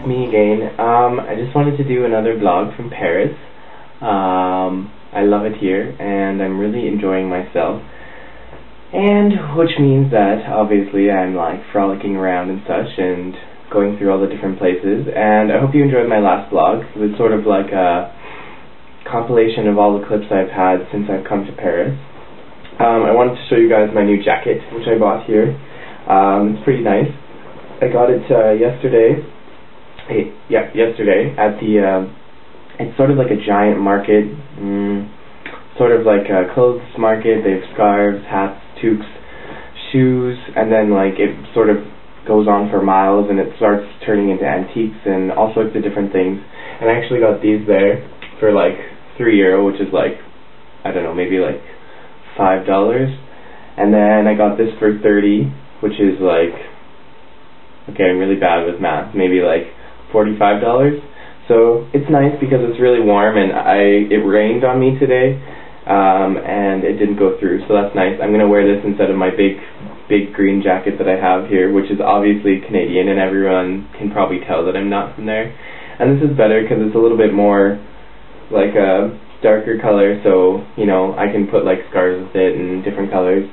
me again. I just wanted to do another vlog from Paris. I love it here, and I'm really enjoying myself. And which means that, obviously, I'm like frolicking around and such, and going through all the different places. And I hope you enjoyed my last vlog. It was sort of like a compilation of all the clips I've had since I've come to Paris. I wanted to show you guys my new jacket, which I bought here. It's pretty nice. I got it yesterday. Yesterday at the. It's sort of like a giant market, sort of like a clothes market. They have scarves, hats, toques, shoes, and then like it sort of goes on for miles, and it starts turning into antiques and all sorts of different things. And I actually got these there for like €3, which is like, I don't know, maybe like $5. And then I got this for 30, which is like, okay, I'm really bad with math, maybe like $45. So it's nice because it's really warm, and it rained on me today, and it didn't go through, so that's nice. I'm going to wear this instead of my big green jacket that I have here, which is obviously Canadian, and everyone can probably tell that I'm not from there. And this is better because it's a little bit more like a darker color, so, you know, I can put like scarves with it and different colors.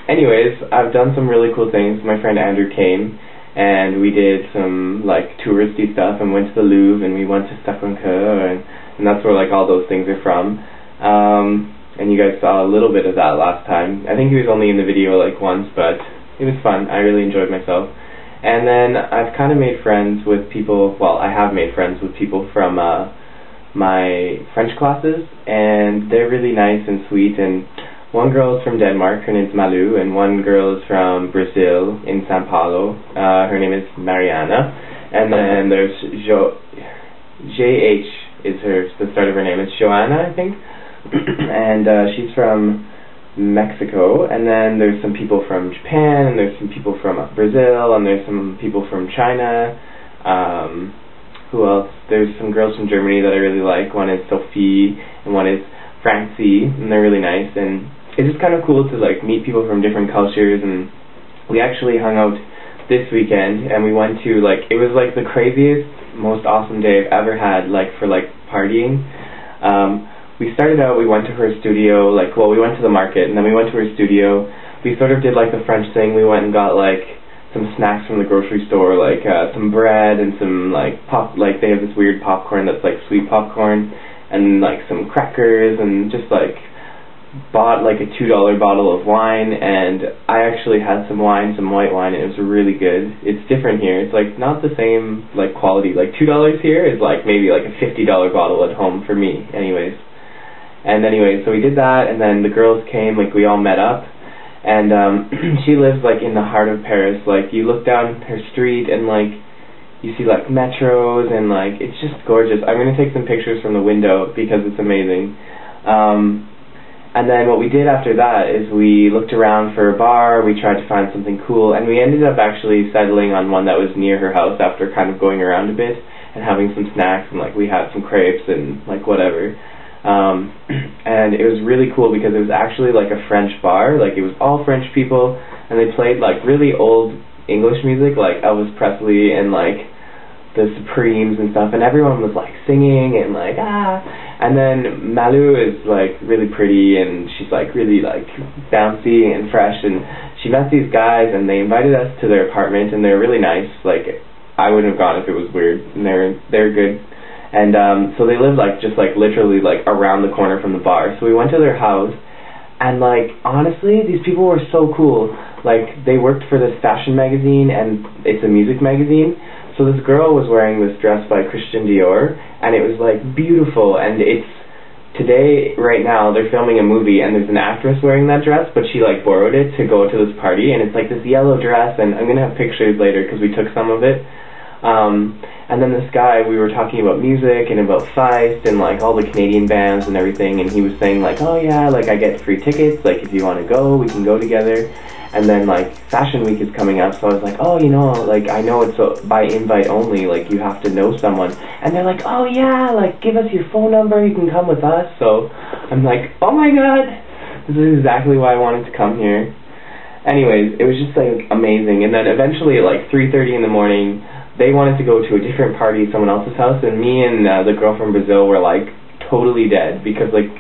Anyways, I've done some really cool things. My friend Andrew came, and we did some like touristy stuff, and went to the Louvre, and we went to St-Ouen, and that's where like all those things are from. And you guys saw a little bit of that last time. I think he was only in the video like once, but it was fun. I really enjoyed myself. And then I've kind of made friends with people, well, I have made friends with people from my French classes, and they're really nice and sweet. And one girl is from Denmark, her name's Malou, and one girl is from Brazil, in São Paulo, her name is Mariana. And then there's JH is the start of her name, it's Joanna, I think. And she's from Mexico. And then there's some people from Japan, and there's some people from Brazil, and there's some people from China. Who else? There's some girls from Germany that I really like. One is Sophie, and one is Francie, and they're really nice. And it's just kind of cool to like meet people from different cultures. And we actually hung out this weekend, and we went to like, it was like the craziest, most awesome day I've ever had, like for like partying. We started out, we went to her studio, like, well, we went to the market, and then we went to her studio. We sort of did like the French thing. We went and got like some snacks from the grocery store, like some bread and some like like they have this weird popcorn that's like sweet popcorn, and like some crackers, and just like bought like a $2 bottle of wine. And I actually had some wine, some white wine, and it was really good. It's different here. It's like not the same like quality. Like $2 here is like maybe like a $50 bottle at home for me, anyways. And anyway, so we did that, and then the girls came, like we all met up, and she lives like in the heart of Paris. Like you look down her street, and like you see like metros, and like it's just gorgeous. I'm going to take some pictures from the window because it's amazing. And then what we did after that is we looked around for a bar. We tried to find something cool, and we ended up actually settling on one that was near her house after kind of going around a bit and having some snacks, and like we had some crepes and like whatever. And it was really cool because it was actually like a French bar. Like it was all French people, and they played like really old English music, like Elvis Presley and like the Supremes and stuff, and everyone was like singing and like and then Malou is like really pretty, and she's like really like bouncy and fresh, and she met these guys, and they invited us to their apartment, and they're really nice. Like I wouldn't have gone if it was weird, and they're good. And so they lived like just like literally like around the corner from the bar. So we went to their house, and like honestly, these people were so cool. Like they worked for this fashion magazine, and it's a music magazine. So this girl was wearing this dress by Christian Dior, and it was like beautiful. And it's today, right now, they're filming a movie, and there's an actress wearing that dress, but she like borrowed it to go to this party, and it's like this yellow dress. And I'm gonna have pictures later because we took some of it. And then this guy, we were talking about music and about Feist and like all the Canadian bands and everything, and he was saying like, oh yeah, like I get free tickets, like if you want to go, we can go together. And then like Fashion Week is coming up, so I was like, oh, you know, like I know it's by invite only, like you have to know someone. And they're like, oh yeah, like give us your phone number, you can come with us. So I'm like, oh my god, this is exactly why I wanted to come here. Anyways, it was just like amazing. And then eventually at like 3:30 in the morning, they wanted to go to a different party at someone else's house, and me and the girl from Brazil were like totally dead, because like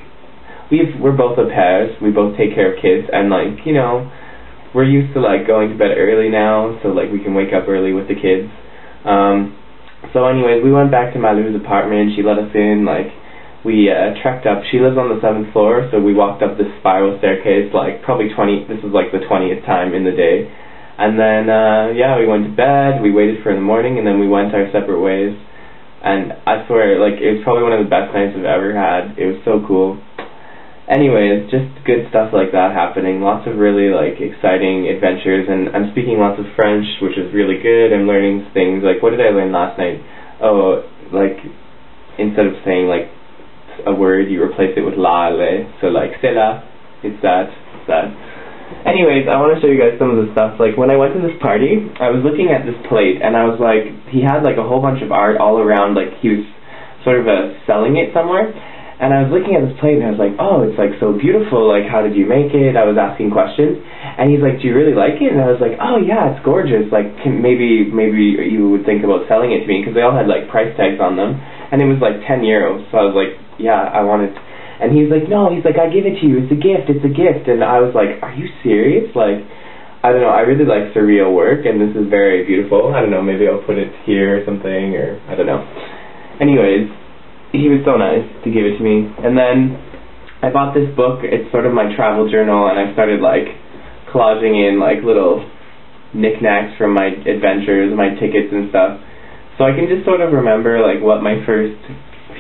we're both au pairs, we both take care of kids, and like, you know, we're used to like going to bed early now, so like we can wake up early with the kids. So anyways, we went back to Malu's apartment. She let us in. Like, we trekked up. She lives on the 7th floor, so we walked up this spiral staircase like probably 20. This was like the 20th time in the day. And then yeah, we went to bed. We waited for the morning, and then we went our separate ways. And I swear, like, it was probably one of the best nights I've ever had. It was so cool. Anyways, just good stuff like that happening. Lots of really like exciting adventures, and I'm speaking lots of French, which is really good. I'm learning things like, what did I learn last night? Oh, like instead of saying like a word, you replace it with la, le. So like c'est là, it's that, it's that. Anyways, I want to show you guys some of the stuff. Like when I went to this party, I was looking at this plate, and I was like, he had like a whole bunch of art all around. Like he was sort of selling it somewhere. And I was looking at this plate, and I was like, oh, it's like so beautiful, like how did you make it? I was asking questions, and he's like, do you really like it? And I was like, oh yeah, it's gorgeous, like maybe you would think about selling it to me, because they all had like price tags on them, and it was like 10 euros, so I was like, yeah, I want it. And he's like, no, he's like, I give it to you, it's a gift, and I was like, are you serious? Like, I don't know, I really like surreal work, and this is very beautiful. I don't know, maybe I'll put it here or something, or I don't know. Anyways, he was so nice to give it to me. And then I bought this book. It's sort of my travel journal, and I started like collaging in like little knickknacks from my adventures, my tickets and stuff, so I can just sort of remember like what my first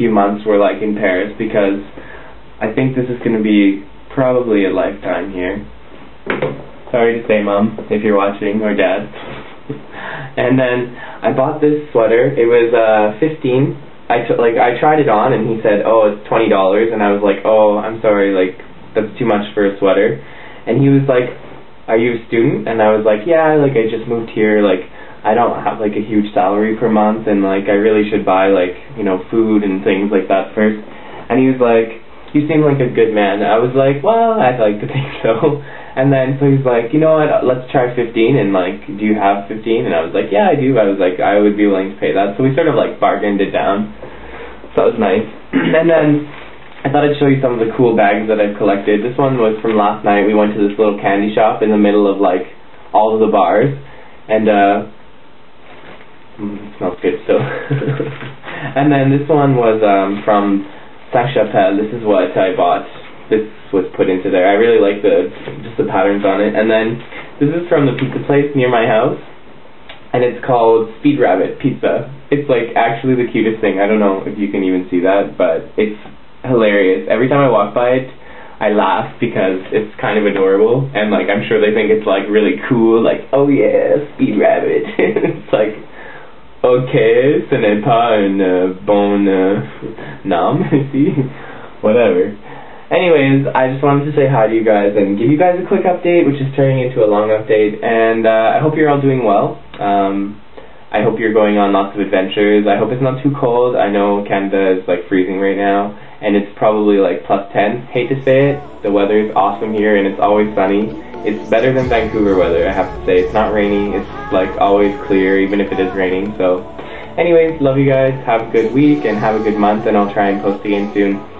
few months were like in Paris, because I think this is going to be probably a lifetime here. Sorry to say, Mom, if you're watching, or Dad. And then I bought this sweater. It was 15. I tried it on, and he said, oh, it's $20, and I was like, oh, I'm sorry, like, that's too much for a sweater. And he was like, are you a student? And I was like, yeah, like, I just moved here, like, I don't have, like, a huge salary per month, and, like, I really should buy, like, you know, food and things like that first. And he was like, you seem like a good man. I was like, well, I'd like to think so. And then, so he's like, you know what, let's try 15, and like, do you have 15? And I was like, yeah, I do. I was like, I would be willing to pay that. So we sort of like bargained it down. So that was nice. And then I thought I'd show you some of the cool bags that I've collected. This one was from last night. We went to this little candy shop in the middle of like all of the bars, and it smells good still. And then this one was from Saint-Chapelle. This is what I bought. This was put into there. I really like just the patterns on it. And then this is from the pizza place near my house, and it's called Speed Rabbit Pizza. It's like actually the cutest thing. I don't know if you can even see that, but it's hilarious. Every time I walk by it, I laugh because it's kind of adorable, and like I'm sure they think it's like really cool, like, oh yeah, Speed Rabbit. It's like, okay, ce n'est pas un bon nom ici. Whatever. Anyways, I just wanted to say hi to you guys and give you guys a quick update, which is turning into a long update, and I hope you're all doing well. I hope you're going on lots of adventures. I hope it's not too cold. I know Canada is like freezing right now, and it's probably like +10. Hate to say it, the weather is awesome here, and it's always sunny. It's better than Vancouver weather, I have to say. It's not rainy, it's like always clear, even if it is raining. So anyways, love you guys, have a good week, and have a good month, and I'll try and post again soon.